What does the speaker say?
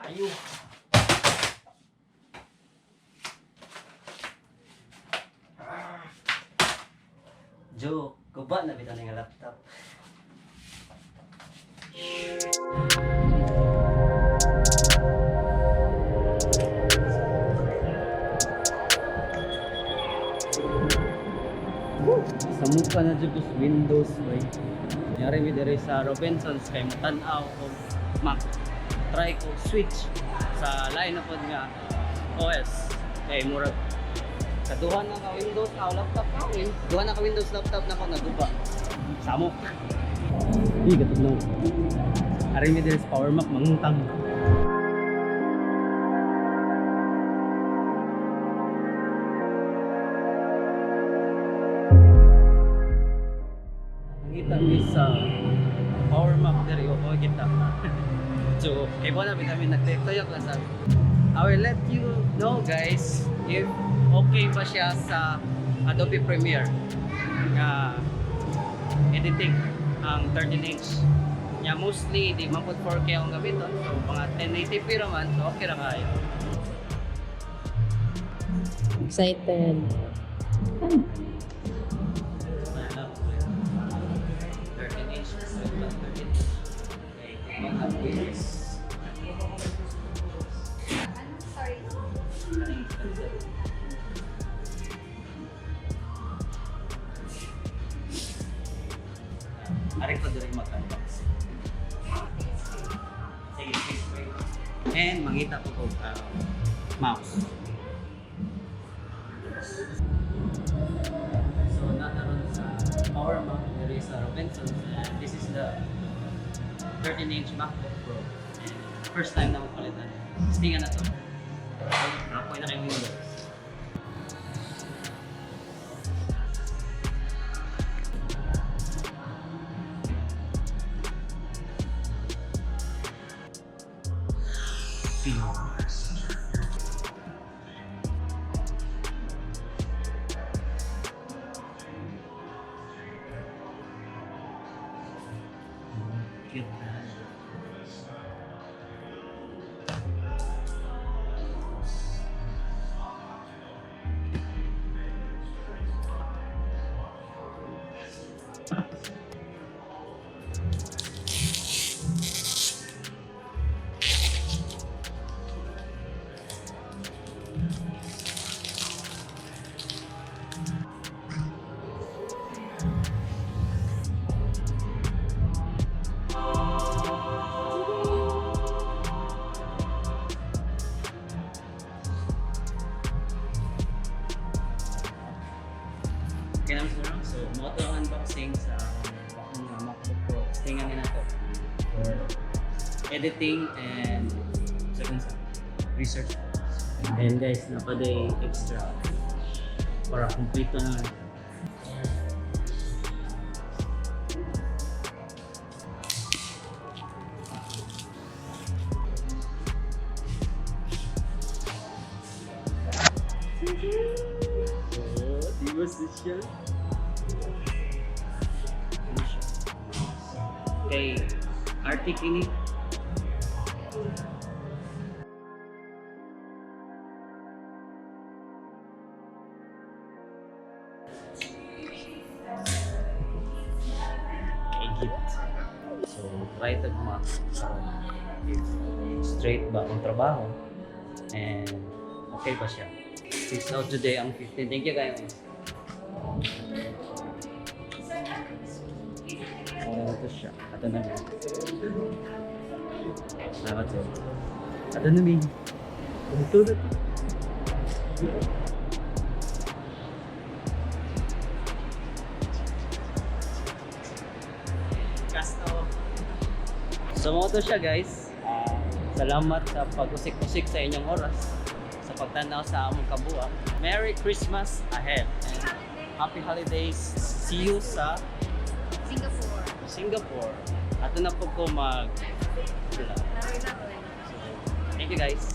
Ayo. Jo, kuba na bitaw nga laptop. Sa mukha na dyan sa Windows boy. Nangyari mi diri sa Robinsons kay matanaw ko Mac. Try ko switch sa line na pod nga OS kay murag sa duha na ka Windows na laptop na duha na ka Windows laptop na ko naguba. Samok. Di katugnaw. Ari mi diri sa Power Mac mangutang. Kita mi sa Power Mac diri o kita. So, kay na vitamin nagtayok lang sa. I will let you know guys if okay pa siya sa Adobe Premiere nga editing ang 13" nya mostly di man pud 4K ang gamiton so mga 1080p raman so okay ra kayo. Excited. 13" so 13". Okay. Ari ko diri mag-unbox. Sige, please. And mangita ko mouse. So nataron sa Power Mac diri sa Robinsons and this is the 13" MacBook Pro. And first time na mo palitan. Stingan na to. Apoy na kayong Windows. Cute na. Okay naman sila. So, moto unboxing sa akong MacBook Pro. Tingnan nila to for editing and second sa research. And guys, napaday extra para kumplito na. Siya. Kay Arctic ini. So, try to mag straight ba ang trabaho and okay pa siya. It's out today ang 15. Thank you guys. Ito siya. Ito na mi. Salamat sir. Ito na mi. Ito na. Kasto. So mo to siya guys. Salamat sa pag-usik-usik sa inyong oras. Sa pagtanaw sa among kabuang. Merry Christmas ahead. And happy holidays. See you sa Singapore. Ato na po ko mag... Thank you guys.